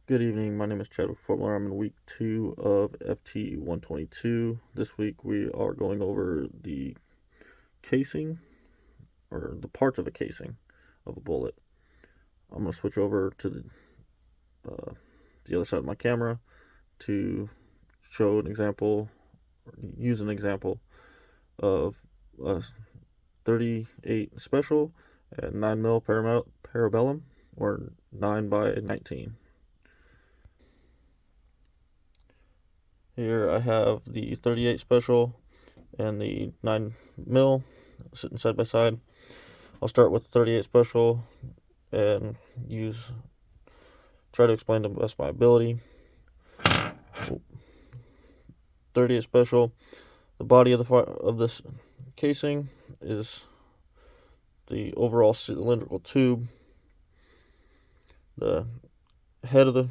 Good evening. My name is Chadwick Formler. I'm in week 2 of FT 122. This week we are going over the casing, or the parts of a casing of a bullet. I'm going to switch over to the other side of my camera to show an example, or use an example of a 38 special and 9mm parabellum, or 9 by 19. Here I have the 38 special and the 9mm sitting side by side. I'll start with the 38 special and try to explain to the best of my ability. 38 special, the body of this casing is the overall cylindrical tube. The head of the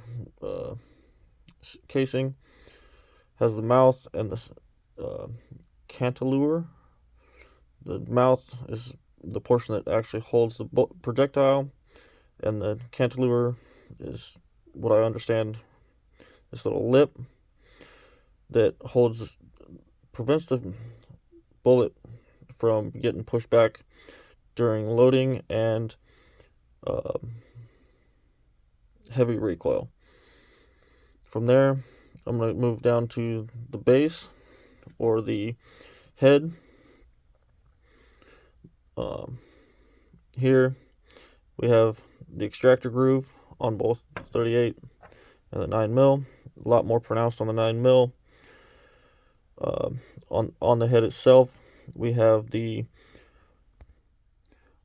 casing has the mouth and the cantilever. The mouth is the portion that actually holds the projectile, and the cantilever is what I understand, this little lip that prevents the bullet from getting pushed back during loading and heavy recoil. From there, I'm going to move down to the base, or the head. Here we have the extractor groove on both 38 and the 9mm. A lot more pronounced on the 9mm. On the head itself, we have the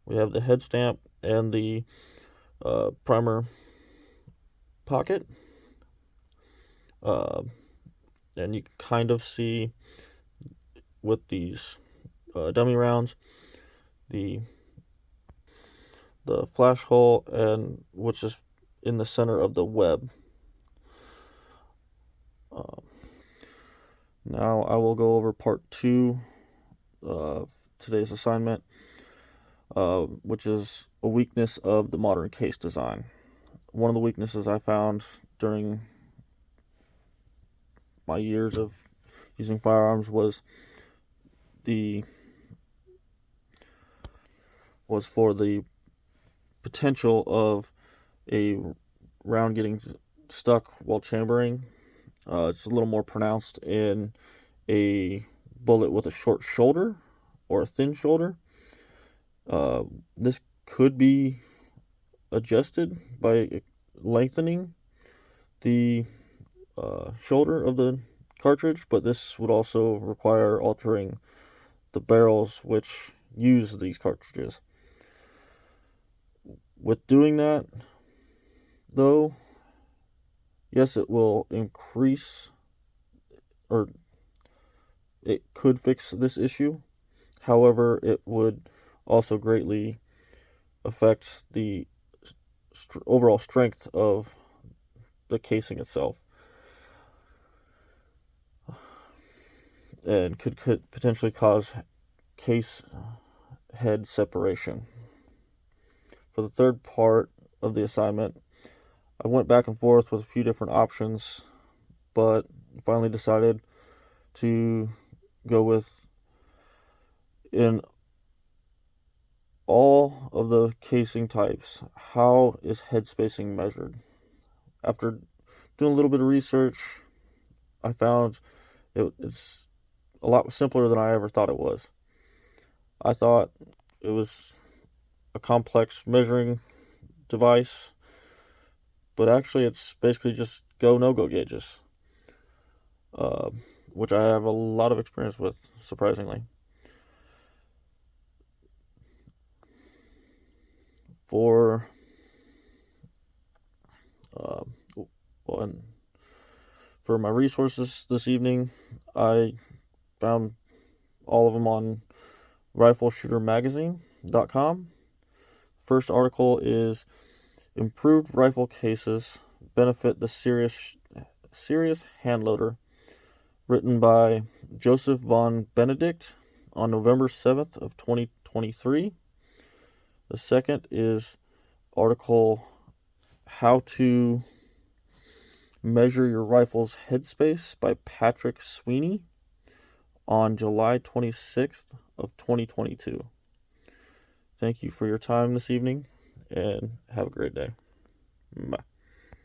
head stamp and the primer pocket. And you can kind of see with these dummy rounds the flash hole, and which is in the center of the web. Now I will go over part 2 of today's assignment, which is a weakness of the modern case design. One of the weaknesses I found during my years of using firearms was for the potential of a round getting stuck while chambering. It's a little more pronounced in a bullet with a short shoulder or a thin shoulder. This could be adjusted by lengthening the shoulder of the cartridge, but this would also require altering the barrels which use these cartridges. With doing that, though, yes, it will increase, or it could fix this issue. However, it would also greatly affect the overall strength of the casing itself, and could potentially cause case head separation. For the third part of the assignment, I went back and forth with a few different options, but finally decided to go with, in all of the casing types, how is head spacing measured? After doing a little bit of research, I found it's a lot simpler than I ever thought it was. I thought it was a complex measuring device, but actually it's basically just go no-go gauges, which I have a lot of experience with, surprisingly. For my resources this evening, I found all of them on rifleshootermagazine.com. First article is Improved Rifle Cases Benefit the Serious Hand Loader, written by Joseph von Benedict on November 7th of 2023. The second is article How to Measure Your Rifle's Headspace by Patrick Sweeney on July 26th of 2022. Thank you for your time this evening, and have a great day. Bye.